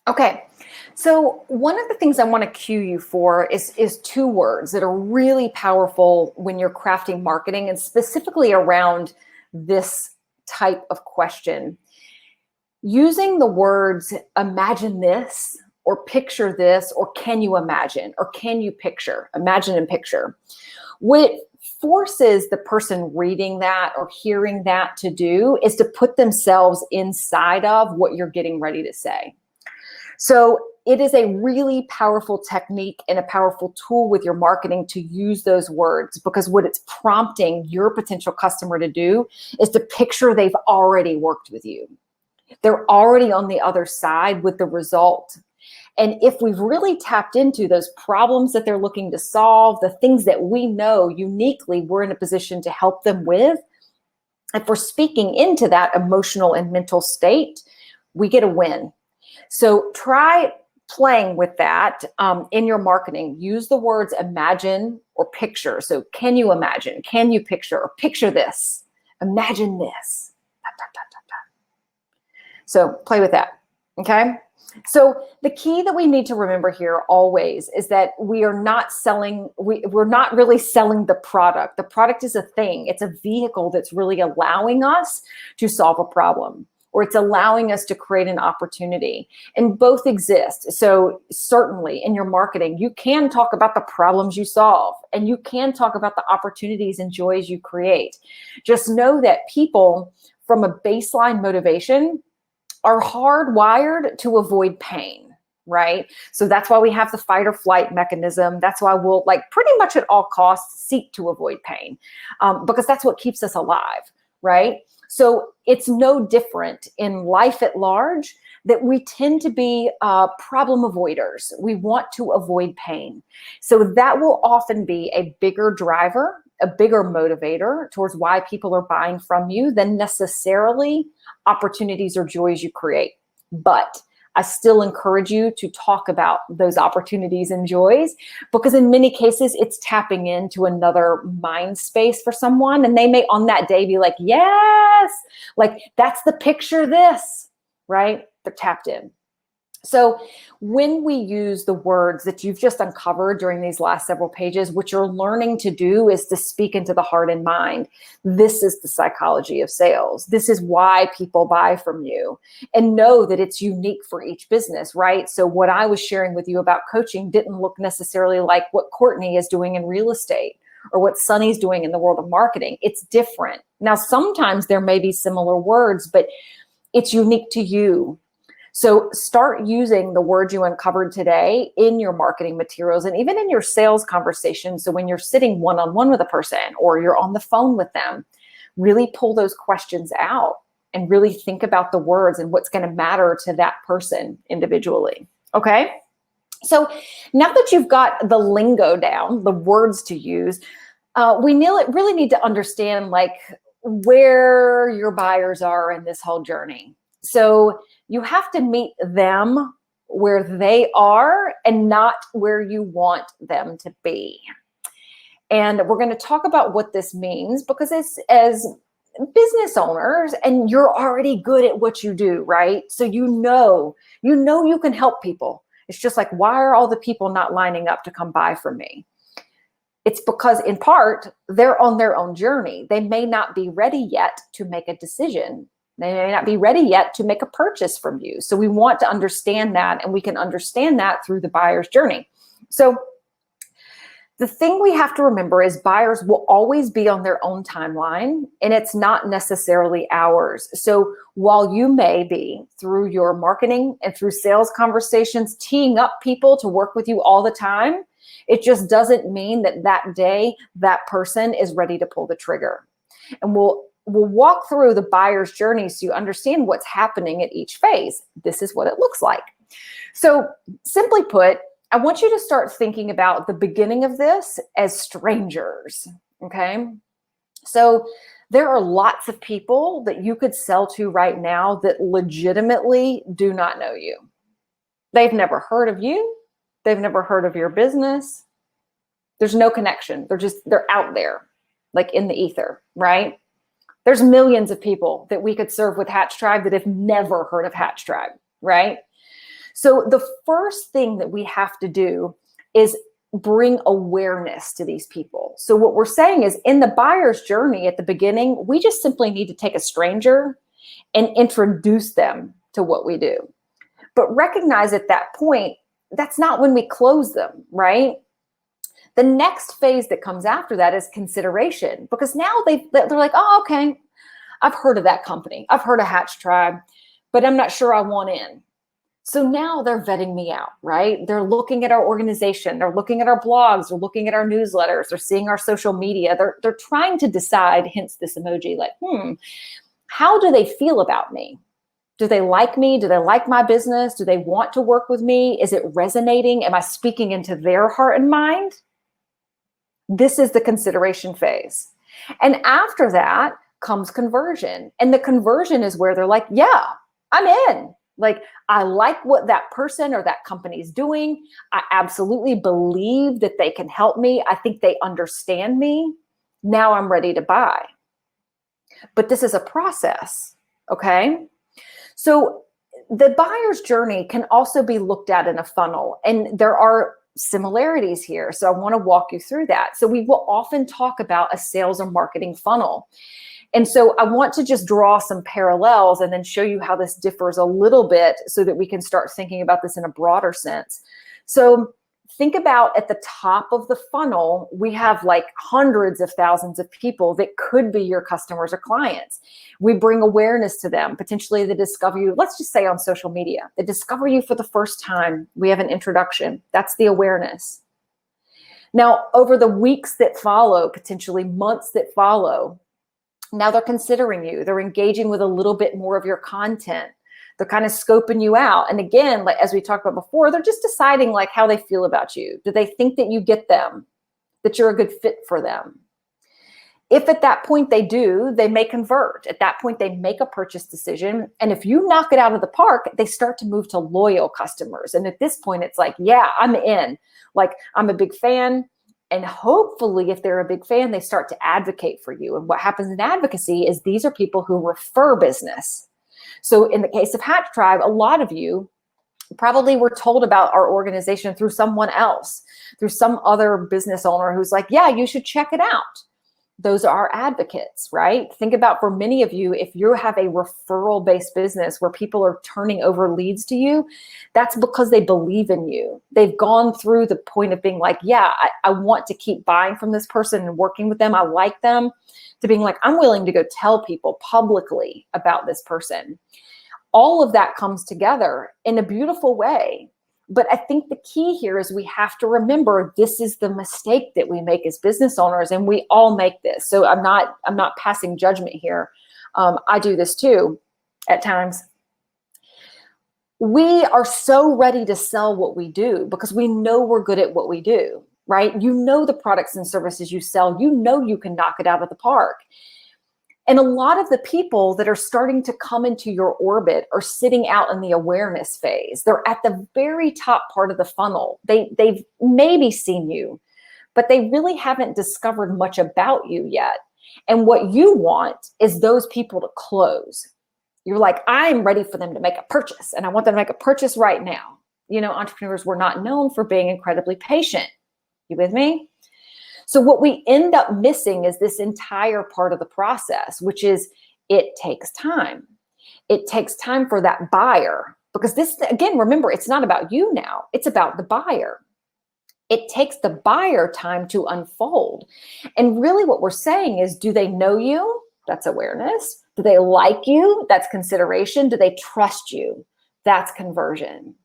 Okay, so one of the things I want to cue you for is two words that are really powerful when you're crafting marketing, and specifically around this type of question. Using the words imagine this, or picture this, or can you imagine, or can you picture, imagine and picture. What forces the person reading that or hearing that to do is to put themselves inside of what you're getting ready to say. So it is a really powerful technique and a powerful tool with your marketing to use those words, because what it's prompting your potential customer to do is to picture they've already worked with you. They're already on the other side with the result. And if we've really tapped into those problems that they're looking to solve, the things that we know uniquely we're in a position to help them with, if we're speaking into that emotional and mental state, we get a win. So try playing with that in your marketing. Use the words imagine or picture. So can you imagine? Can you picture? Or picture this. Imagine this. So play with that, okay? So the key that we need to remember here always is that we are not selling, we're not really selling the product. The product is a thing. It's a vehicle that's really allowing us to solve a problem, or it's allowing us to create an opportunity. And both exist. So certainly in your marketing, you can talk about the problems you solve, and you can talk about the opportunities and joys you create. Just know that people from a baseline motivation are hardwired to avoid pain, right? So that's why we have the fight or flight mechanism. That's why we'll, like, pretty much at all costs seek to avoid pain, because that's what keeps us alive, right? So it's no different in life at large that we tend to be problem avoiders. We want to avoid pain. So that will often be a bigger driver, a bigger motivator towards why people are buying from you than necessarily opportunities or joys you create. But I still encourage you to talk about those opportunities and joys, because in many cases, it's tapping into another mind space for someone. And they may on that day be like, yes, like that's the picture this, right? They're tapped in. So when we use the words that you've just uncovered during these last several pages, what you're learning to do is to speak into the heart and mind. This is the psychology of sales. This is why people buy from you, and know that it's unique for each business, right? So what I was sharing with you about coaching didn't look necessarily like what Courtney is doing in real estate or what Sunny's doing in the world of marketing. It's different. Now, sometimes there may be similar words, but it's unique to you. So start using the words you uncovered today in your marketing materials and even in your sales conversation. So when you're sitting one-on-one with a person or you're on the phone with them, really pull those questions out and really think about the words and what's going to matter to that person individually. Okay? So now that you've got the lingo down, the words to use, we really need to understand like where your buyers are in this whole journey. So you have to meet them where they are and not where you want them to be. And we're going to talk about what this means, because as business owners, and you're already good at what you do, right? So you know you can help people. It's just like, why are all the people not lining up to come buy from me? It's because in part, they're on their own journey. They may not be ready yet to make a decision. They may not be ready yet to make a purchase from you. So we want to understand that, and we can understand that through the buyer's journey. So the thing we have to remember is buyers will always be on their own timeline, and it's not necessarily ours. So while you may be, through your marketing and through sales conversations, teeing up people to work with you all the time, it just doesn't mean that that day that person is ready to pull the trigger. And we'll walk through the buyer's journey so you understand what's happening at each phase. This is what it looks like. So simply put, I want you to start thinking about the beginning of this as strangers, okay? So there are lots of people that you could sell to right now that legitimately do not know you. They've never heard of you. They've never heard of your business. There's no connection. They're out there, like in the ether, right? There's millions of people that we could serve with Hatch Tribe that have never heard of Hatch Tribe, right? So the first thing that we have to do is bring awareness to these people. So what we're saying is, in the buyer's journey at the beginning, we just simply need to take a stranger and introduce them to what we do. But recognize at that point, that's not when we close them, right? The next phase that comes after that is consideration, because now they're like, oh, okay, I've heard of that company. I've heard of Hatch Tribe, but I'm not sure I want in. So now they're vetting me out, right? They're looking at our organization. They're looking at our blogs. They're looking at our newsletters. They're seeing our social media. They're trying to decide, hence this emoji, like, how do they feel about me? Do they like me? Do they like my business? Do they want to work with me? Is it resonating? Am I speaking into their heart and mind? This is the consideration phase. And after that comes conversion. And the conversion is where they're like, yeah, I'm in. Like, I like what that person or that company is doing. I absolutely believe that they can help me. I think they understand me. Now I'm ready to buy. But this is a process, okay? So the buyer's journey can also be looked at in a funnel, and there are similarities here. So I want to walk you through that. So we will often talk about a sales or marketing funnel. And so I want to just draw some parallels and then show you how this differs a little bit so that we can start thinking about this in a broader sense. So think about at the top of the funnel, we have like hundreds of thousands of people that could be your customers or clients. We bring awareness to them. Potentially they discover you, let's just say on social media, they discover you for the first time. We have an introduction. That's the awareness. Now, over the weeks that follow, potentially months that follow, Now they're considering you. They're engaging with a little bit more of your content. They're kind of scoping you out. And again, like as we talked about before, they're just deciding like how they feel about you. Do they think that you get them, that you're a good fit for them? If at that point they do, they may convert. At that point, they make a purchase decision. And if you knock it out of the park, they start to move to loyal customers. And at this point, it's like, yeah, I'm in. Like, I'm a big fan. And hopefully, if they're a big fan, they start to advocate for you. And what happens in advocacy is these are people who refer business. So in the case of Hatch Tribe, a lot of you probably were told about our organization through someone else, through some other business owner who's like, yeah, you should check it out. Those are advocates, right? Think about, for many of you, if you have a referral-based business where people are turning over leads to you, that's because they believe in you. They've gone through the point of being like, yeah, I want to keep buying from this person and working with them. I like them, to being like, I'm willing to go tell people publicly about this person. All of that comes together in a beautiful way. But I think the key here is we have to remember this is the mistake that we make as business owners, and we all make this. So I'm not passing judgment here. I do this too at times. We are so ready to sell what we do because we know we're good at what we do, right? You know the products and services you sell. You know you can knock it out of the park. And a lot of the people that are starting to come into your orbit are sitting out in the awareness phase. They're at the very top part of the funnel. They've maybe seen you, but they really haven't discovered much about you yet. And what you want is those people to close. You're like, I'm ready for them to make a purchase, and I want them to make a purchase right now. You know, entrepreneurs were not known for being incredibly patient. You with me? So what we end up missing is this entire part of the process, which is it takes time. It takes time for that buyer, because this, again, remember, it's not about you now. It's about the buyer. It takes the buyer time to unfold. And really what we're saying is, do they know you? That's awareness. Do they like you? That's consideration. Do they trust you? That's conversion.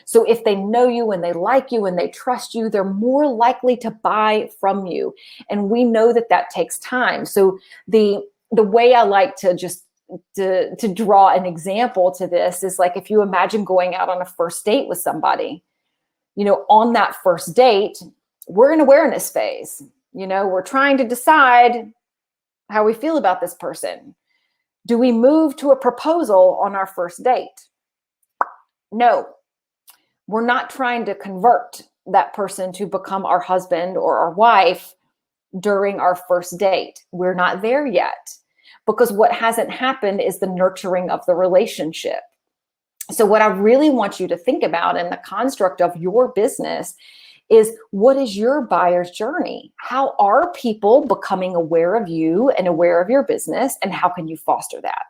So if they know you and they like you and they trust you, they're more likely to buy from you. And we know that that takes time. So the way I like to just to draw an example to this is like, if you imagine going out on a first date with somebody, you know, on that first date, we're in awareness phase. You know, we're trying to decide how we feel about this person. Do we move to a proposal on our first date? No. We're not trying to convert that person to become our husband or our wife during our first date. We're not there yet, because what hasn't happened is the nurturing of the relationship. So what I really want you to think about in the construct of your business is, what is your buyer's journey? How are people becoming aware of you and aware of your business, and how can you foster that?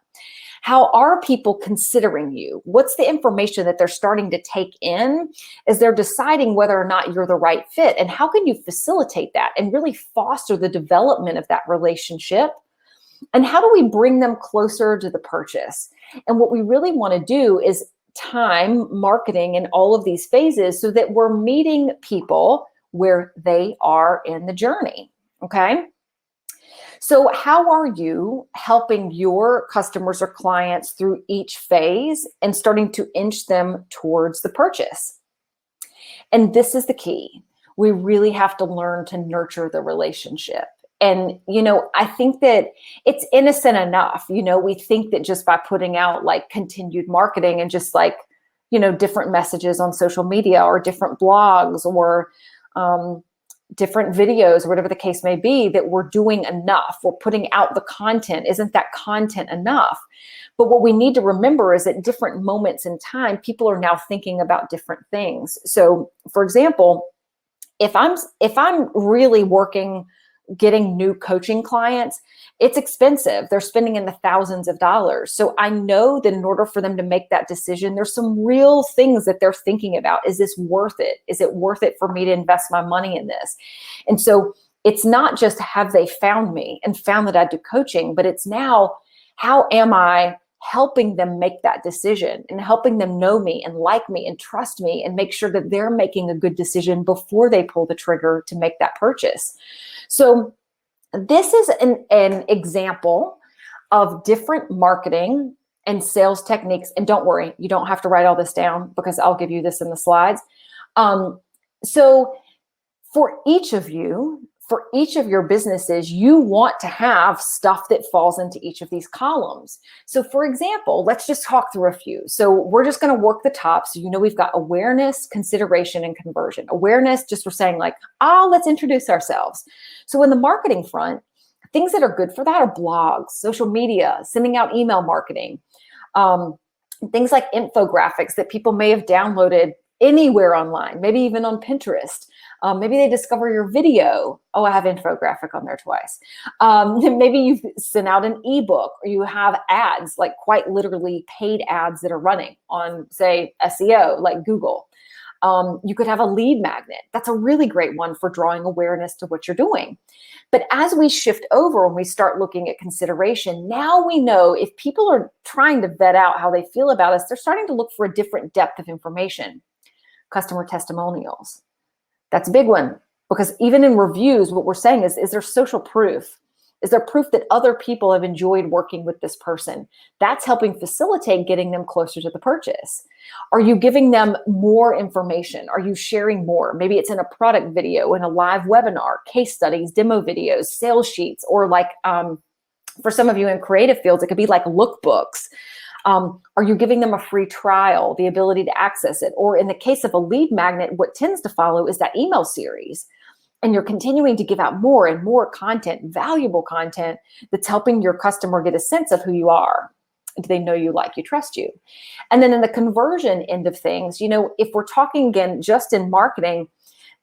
How are people considering you? What's the information that they're starting to take in as they're deciding whether or not you're the right fit? And how can you facilitate that and really foster the development of that relationship? And how do we bring them closer to the purchase? And what we really want to do is time, marketing, and all of these phases so that we're meeting people where they are in the journey, okay? So how are you helping your customers or clients through each phase and starting to inch them towards the purchase? And this is the key. We really have to learn to nurture the relationship. And, you know, I think that it's innocent enough. You know, we think that just by putting out like continued marketing and just like, you know, different messages on social media or different blogs or different videos or whatever the case may be, that we're doing enough. We're putting out the content. Isn't that content enough? But what we need to remember is at different moments in time, people are now thinking about different things. So for example, if I'm really working, getting new coaching clients, it's expensive. They're spending in the thousands of dollars. So I know that in order for them to make that decision, there's some real things that they're thinking about. Is this worth it? Is it worth it for me to invest my money in this? And so it's not just have they found me and found that I do coaching, but it's now, how am I helping them make that decision and helping them know me and like me and trust me and make sure that they're making a good decision before they pull the trigger to make that purchase. So This is an example of different marketing and sales techniques. And don't worry, you don't have to write all this down because I'll give you this in the slides. So for each of your businesses, you want to have stuff that falls into each of these columns. So for example, let's just talk through a few. So we're just going to work the top. So we've got awareness, consideration, and conversion. Awareness, just we're saying like, let's introduce ourselves. So in the marketing front, things that are good for that are blogs, social media, sending out email marketing, things like infographics that people may have downloaded anywhere online, maybe even on Pinterest. Maybe they discover your video. I have infographic on there twice. Maybe you've sent out an ebook, or you have ads, like quite literally paid ads that are running on, say, SEO, like Google. You could have a lead magnet. That's a really great one for drawing awareness to what you're doing. But as we shift over and we start looking at consideration, now we know if people are trying to vet out how they feel about us, they're starting to look for a different depth of information. Customer testimonials. That's a big one, because even in reviews, what we're saying is there social proof? Is there proof that other people have enjoyed working with this person? That's helping facilitate getting them closer to the purchase. Are you giving them more information? Are you sharing more? Maybe it's in a product video, in a live webinar, case studies, demo videos, sales sheets, or like for some of you in creative fields, it could be like lookbooks. Are you giving them a free trial, the ability to access it? Or in the case of a lead magnet, what tends to follow is that email series. And you're continuing to give out more and more content, valuable content that's helping your customer get a sense of who you are. Do they know you, like you, trust you? And then in the conversion end of things, if we're talking again, just in marketing,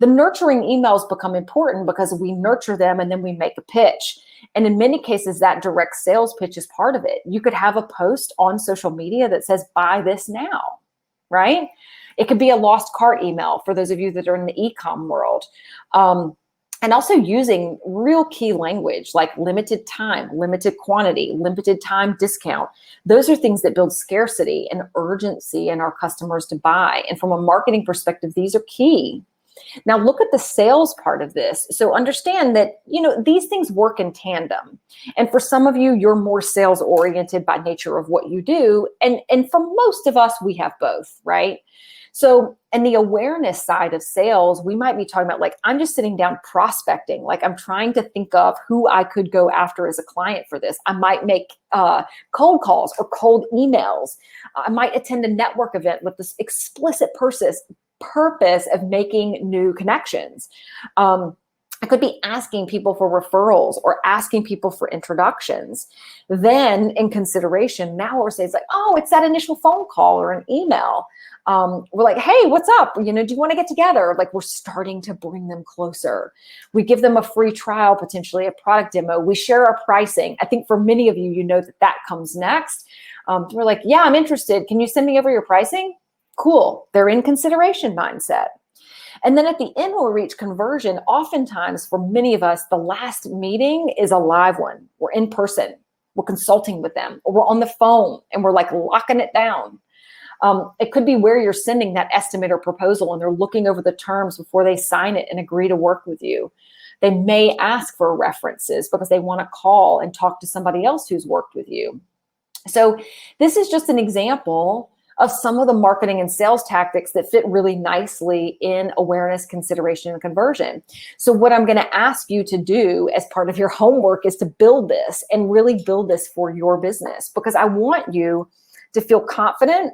the nurturing emails become important because we nurture them and then we make a pitch. And in many cases, that direct sales pitch is part of it. You could have a post on social media that says, buy this now, right? It could be a lost cart email for those of you that are in the e-com world. And also using real key language like limited time, limited quantity, limited time discount. Those are things that build scarcity and urgency in our customers to buy. And from a marketing perspective, these are key. Now look at the sales part of this. So understand that, these things work in tandem. And for some of you, you're more sales oriented by nature of what you do. And for most of us, we have both, right? So in the awareness side of sales, we might be talking about like, I'm just sitting down prospecting. Like I'm trying to think of who I could go after as a client for this. I might make cold calls or cold emails. I might attend a network event with this explicit purpose of making new connections. I could be asking people for referrals or asking people for introductions. Then in consideration, now we're saying it's like, it's that initial phone call or an email. We're like, hey, what's up? Do you want to get together? Like we're starting to bring them closer. We give them a free trial, potentially a product demo. We share our pricing. I think for many of you, that comes next. We're like, yeah, I'm interested. Can you send me over your pricing? Cool. They're in consideration mindset. And then at the end, we'll reach conversion. Oftentimes, for many of us, the last meeting is a live one. We're in person. We're consulting with them, or we're on the phone and we're like locking it down. It could be where you're sending that estimate or proposal and they're looking over the terms before they sign it and agree to work with you. They may ask for references because they want to call and talk to somebody else who's worked with you. So this is just an example of some of the marketing and sales tactics that fit really nicely in awareness, consideration, and conversion. So what I'm going to ask you to do as part of your homework is to build this and really build this for your business, because I want you to feel confident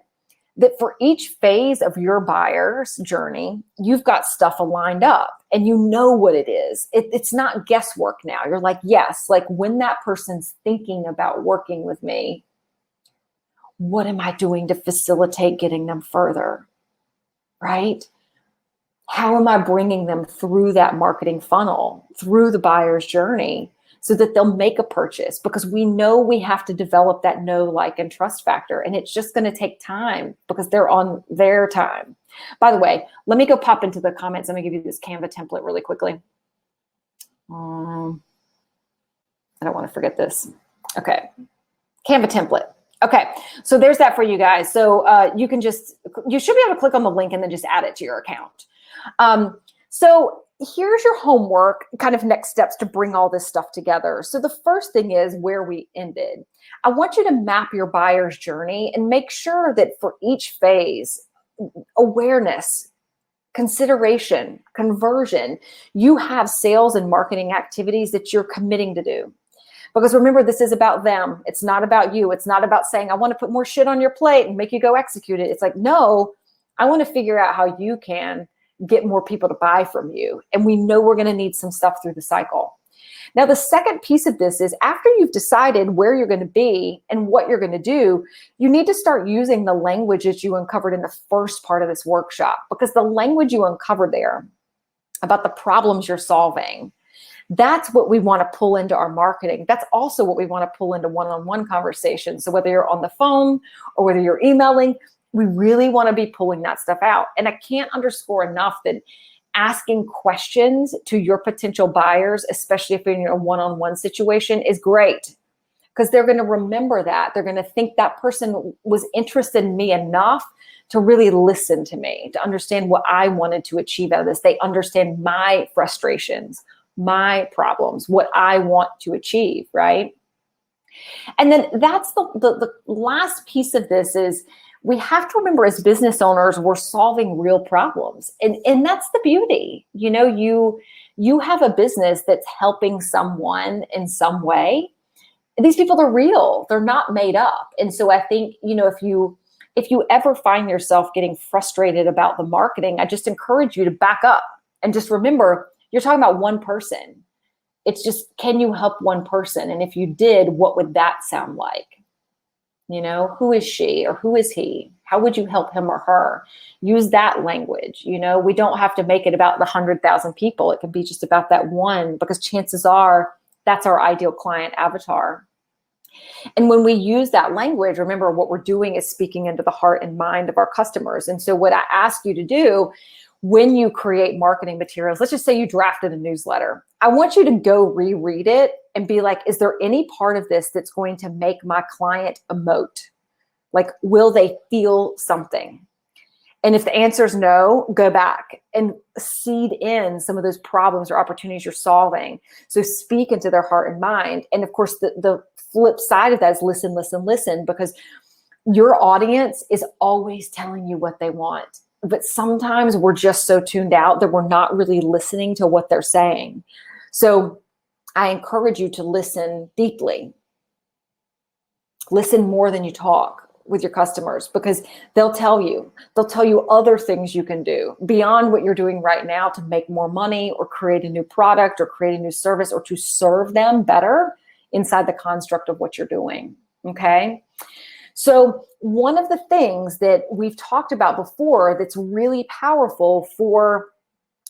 that for each phase of your buyer's journey, you've got stuff aligned up and you know what it is. It's not guesswork now. You're like, yes, like when that person's thinking about working with me, what am I doing to facilitate getting them further, right? How am I bringing them through that marketing funnel, through the buyer's journey, so that they'll make a purchase? Because we know we have to develop that know, like, and trust factor. And it's just going to take time because they're on their time. By the way, let me go pop into the comments. Let me give you this Canva template really quickly. I don't want to forget this. Okay. Canva template. Okay, so there's that for you guys. So you should be able to click on the link and then just add it to your account. So here's your homework, kind of next steps to bring all this stuff together. So the first thing is where we ended. I want you to map your buyer's journey and make sure that for each phase, awareness, consideration, conversion, you have sales and marketing activities that you're committing to do. Because remember, this is about them. It's not about you. It's not about saying, I want to put more shit on your plate and make you go execute it. It's like, no, I want to figure out how you can get more people to buy from you. And we know we're going to need some stuff through the cycle. Now, the second piece of this is after you've decided where you're going to be and what you're going to do, you need to start using the language that you uncovered in the first part of this workshop, because the language you uncovered there about the problems you're solving, that's what we want to pull into our marketing. That's also what we want to pull into one-on-one conversations. So whether you're on the phone or whether you're emailing, we really want to be pulling that stuff out. And I can't underscore enough that asking questions to your potential buyers, especially if you're in a one-on-one situation, is great, because they're going to remember that. They're going to think that person was interested in me enough to really listen to me, to understand what I wanted to achieve out of this. They understand my frustrations, my problems, what I want to achieve, right? And then that's the last piece of this is we have to remember as business owners, we're solving real problems. And that's the beauty. You know, you have a business that's helping someone in some way. These people are real. They're not made up. And so I think, you know, if you ever find yourself getting frustrated about the marketing, I just encourage you to back up and just remember, you're talking about one person. It's just, can you help one person? And if you did, what would that sound like? You know, who is she or who is he? How would you help him or her? Use that language. You know, we don't have to make it about the 100,000 people. It can be just about that one, because chances are that's our ideal client avatar. And when we use that language, remember what we're doing is speaking into the heart and mind of our customers. And so what I ask you to do when you create marketing materials, let's just say you drafted a newsletter. I want you to go reread it and be like, is there any part of this that's going to make my client emote? Like, will they feel something? And if the answer is no, go back and seed in some of those problems or opportunities you're solving. So speak into their heart and mind. And of course, the flip side of that is listen, listen, listen, because your audience is always telling you what they want. But sometimes we're just so tuned out that we're not really listening to what they're saying. So I encourage you to listen deeply. Listen more than you talk with your customers, because they'll tell you other things you can do beyond what you're doing right now to make more money or create a new product or create a new service or to serve them better inside the construct of what you're doing. Okay. So one of the things that we've talked about before that's really powerful for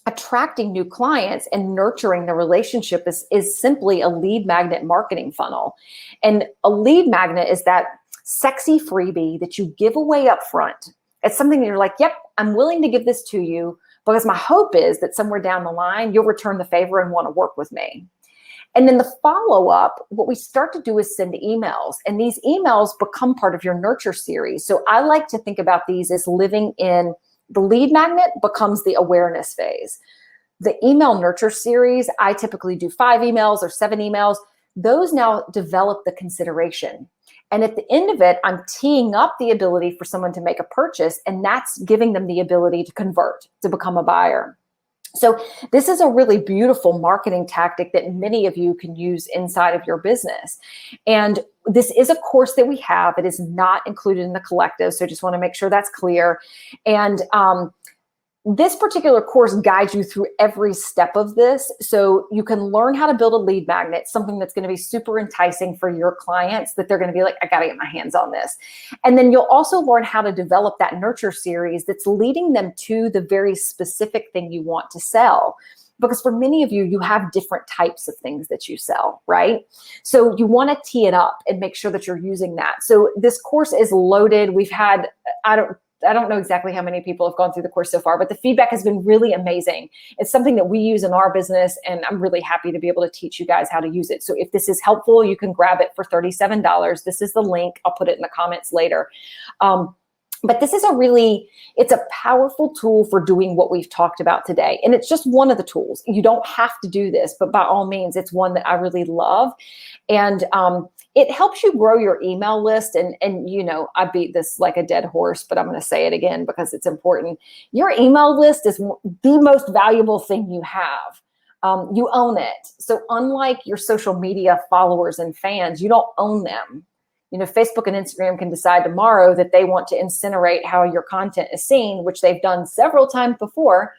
attracting new clients and nurturing the relationship is simply a lead magnet marketing funnel. And a lead magnet is that sexy freebie that you give away up front. It's something that you're like, yep, I'm willing to give this to you because my hope is that somewhere down the line, you'll return the favor and want to work with me. And then the follow-up, what we start to do is send emails. And these emails become part of your nurture series. So I like to think about these as living in the lead magnet becomes the awareness phase. The email nurture series, I typically do 5 emails or 7 emails. Those now develop the consideration. And at the end of it, I'm teeing up the ability for someone to make a purchase, and that's giving them the ability to convert, to become a buyer. So this is a really beautiful marketing tactic that many of you can use inside of your business. And this is a course that we have. It is not included in the collective. So I just want to make sure that's clear. And this particular course guides you through every step of this. So you can learn how to build a lead magnet, something that's going to be super enticing for your clients, that they're going to be like, I got to get my hands on this. And then you'll also learn how to develop that nurture series that's leading them to the very specific thing you want to sell. Because for many of you, you have different types of things that you sell, right? So you want to tee it up and make sure that you're using that. So this course is loaded. We've had, I don't know exactly how many people have gone through the course so far, but the feedback has been really amazing. It's something that we use in our business, and I'm really happy to be able to teach you guys how to use it. So if this is helpful, you can grab it for $37. This is the link. I'll put it in the comments later. But this is it's a powerful tool for doing what we've talked about today. And it's just one of the tools. You don't have to do this, but by all means, it's one that I really love. And it helps you grow your email list. And I beat this like a dead horse, but I'm going to say it again because it's important. Your email list is the most valuable thing you have. You own it. So unlike your social media followers and fans, you don't own them. Facebook and Instagram can decide tomorrow that they want to incinerate how your content is seen, which they've done several times before.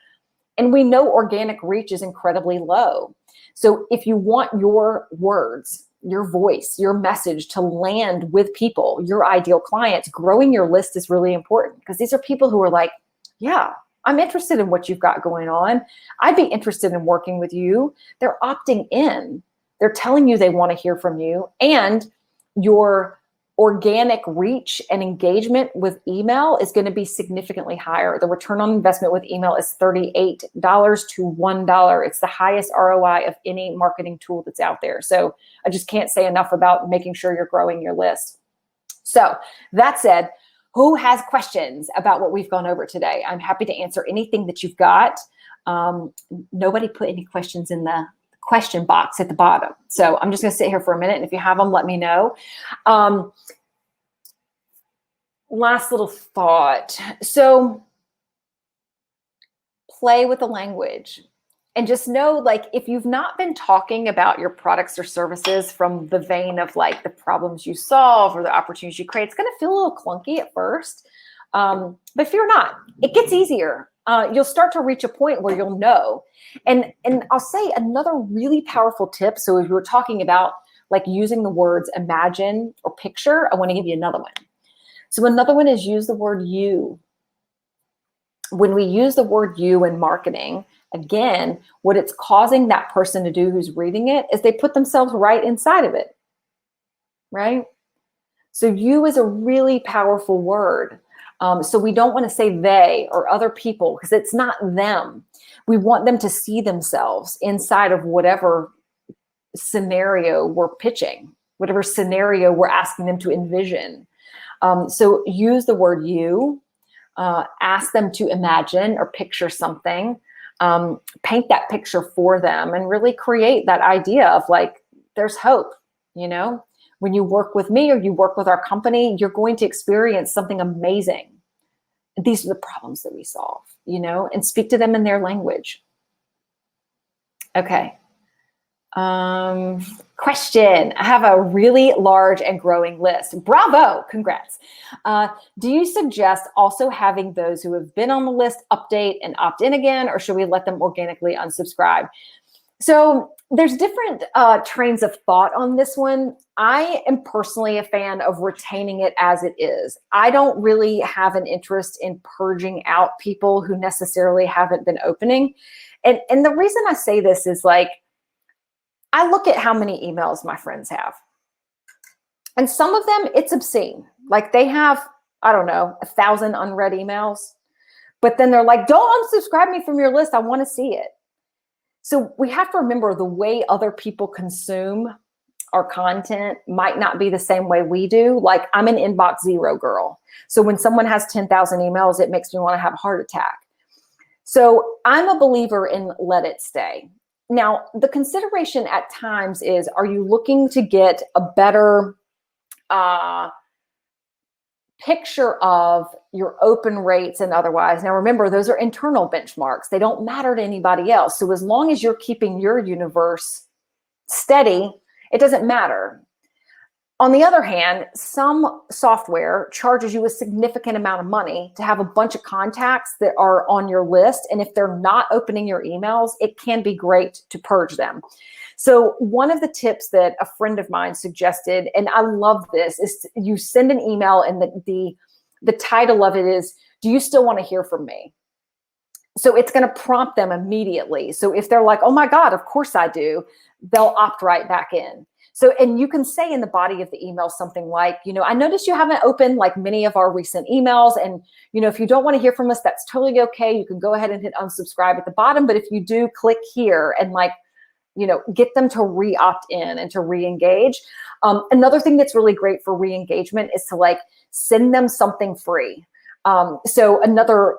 And we know organic reach is incredibly low. So if you want your words, your voice, your message to land with people, your ideal clients, growing your list is really important because these are people who are like, yeah, I'm interested in what you've got going on. I'd be interested in working with you. They're opting in. They're telling you they want to hear from you. And your organic reach and engagement with email is going to be significantly higher. The return on investment with email is $38 to $1. It's the highest ROI of any marketing tool that's out there. So I just can't say enough about making sure you're growing your list. So that said, who has questions about what we've gone over today? I'm happy to answer anything that you've got. Nobody put any questions in the question box at the bottom. So I'm just going to sit here for a minute. And if you have them, let me know. Last little thought. So play with the language and just know, like, if you've not been talking about your products or services from the vein of like the problems you solve or the opportunities you create, it's going to feel a little clunky at first. But fear not, it gets easier. You'll start to reach a point where you'll know. And I'll say another really powerful tip. So if we were talking about like using the words imagine or picture, I want to give you another one. So another one is use the word you. When we use the word you in marketing, again, what it's causing that person to do who's reading it is they put themselves right inside of it, right? So you is a really powerful word. So we don't want to say they or other people because it's not them. We want them to see themselves inside of whatever scenario we're pitching, whatever scenario we're asking them to envision. So use the word you, ask them to imagine or picture something, paint that picture for them and really create that idea of like, there's hope, When you work with me or you work with our company, you're going to experience something amazing. These are the problems that we solve, and speak to them in their language. Okay. Question. I have a really large and growing list. Bravo. Congrats. Do you suggest also having those who have been on the list update and opt in again, or should we let them organically unsubscribe? So there's different trains of thought on this one. I am personally a fan of retaining it as it is. I don't really have an interest in purging out people who necessarily haven't been opening. And the reason I say this is like, I look at how many emails my friends have. And some of them, it's obscene. Like they have, I don't know, 1,000 unread emails. But then they're like, don't unsubscribe me from your list. I want to see it. So we have to remember the way other people consume our content might not be the same way we do. Like I'm an inbox zero girl. So when someone has 10,000 emails, it makes me want to have a heart attack. So I'm a believer in let it stay. Now, the consideration at times is, are you looking to get a better picture of your open rates and otherwise? Now, remember, those are internal benchmarks. They don't matter to anybody else. So as long as you're keeping your universe steady, it doesn't matter. On the other hand, some software charges you a significant amount of money to have a bunch of contacts that are on your list. And if they're not opening your emails, it can be great to purge them. So one of the tips that a friend of mine suggested, and I love this, is you send an email and the title of it is, do you still want to hear from me? So it's going to prompt them immediately. So if they're like, oh my God, of course I do, they'll opt right back in. So, and you can say in the body of the email something like, I noticed you haven't opened like many of our recent emails. And, if you don't want to hear from us, that's totally okay. You can go ahead and hit unsubscribe at the bottom. But if you do, click here and get them to re-opt in and to re-engage. Another thing that's really great for re-engagement is to send them something free. So another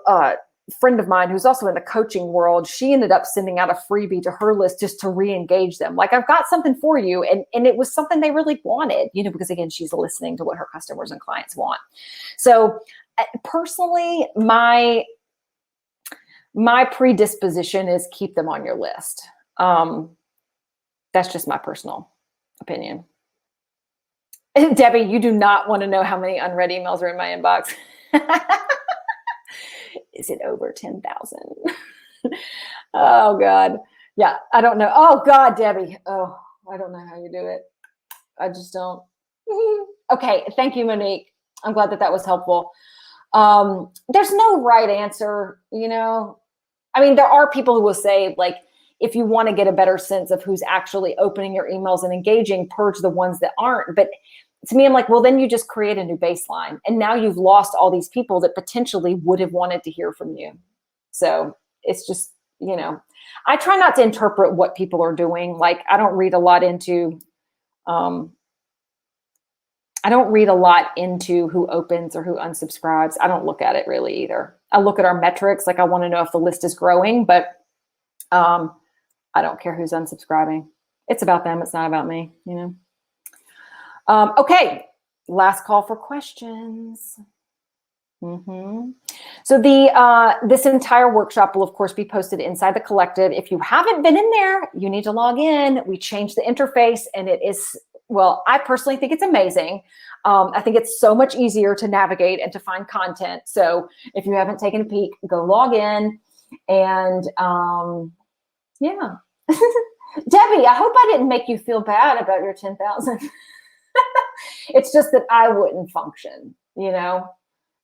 friend of mine who's also in the coaching world, she ended up sending out a freebie to her list just to re-engage them. Like, I've got something for you. And it was something they really wanted, because again, she's listening to what her customers and clients want. So personally, my predisposition is keep them on your list. That's just my personal opinion. Debbie, you do not want to know how many unread emails are in my inbox. Is it over 10,000? Oh, God. Yeah, I don't know. Oh, God, Debbie. Oh, I don't know how you do it. I just don't. Okay, thank you, Monique. I'm glad that was helpful. There's no right answer, I mean, there are people who will say, like, if you want to get a better sense of who's actually opening your emails and engaging, purge the ones that aren't. But to me, I'm like, well, then you just create a new baseline. And now you've lost all these people that potentially would have wanted to hear from you. So it's just, I try not to interpret what people are doing. Like, I don't read a lot into who opens or who unsubscribes. I don't look at it really either. I look at our metrics. Like, I want to know if the list is growing, but I don't care who's unsubscribing. It's about them. It's not about me, Okay, last call for questions. So this entire workshop will, of course, be posted inside the collective. If you haven't been in there, you need to log in. We changed the interface, and it is, well, I personally think it's amazing. I think it's so much easier to navigate and to find content. So if you haven't taken a peek, go log in. And yeah. Debbie, I hope I didn't make you feel bad about your 10,000. It's just that I wouldn't function,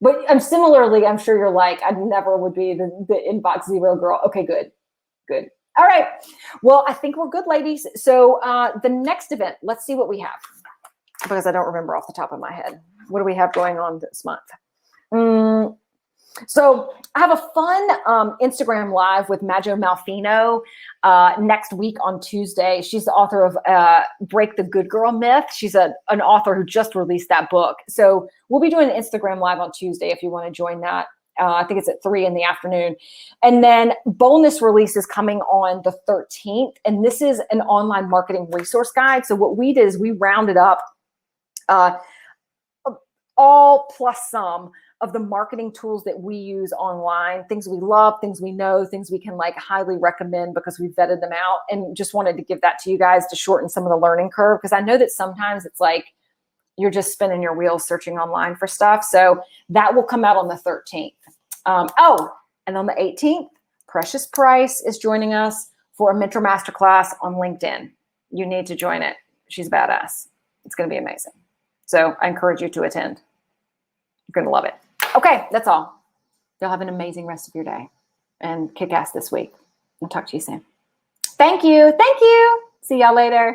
But similarly, I'm sure you're like, I never would be the inbox zero girl. Okay, good. All right. Well, I think we're good, ladies. So the next event, let's see what we have, because I don't remember off the top of my head. What do we have going on this month? So I have a fun Instagram live with Maggio Malfino next week on Tuesday. She's the author of Break the Good Girl Myth. She's an author who just released that book. So we'll be doing an Instagram live on Tuesday if you want to join that. I think it's at 3 p.m. And then Boldness Release is coming on the 13th. And this is an online marketing resource guide. So what we did is we rounded up all plus some of the marketing tools that we use online, things we love, things we know, things we can highly recommend because we vetted them out, and just wanted to give that to you guys to shorten some of the learning curve. Because I know that sometimes it's like you're just spinning your wheels searching online for stuff. So that will come out on the 13th. And on the 18th, Precious Price is joining us for a mentor masterclass on LinkedIn. You need to join it. She's badass. It's going to be amazing. So I encourage you to attend. You're going to love it. Okay, that's all. You'll have an amazing rest of your day and kick ass this week. I'll talk to you soon. Thank you. See y'all later.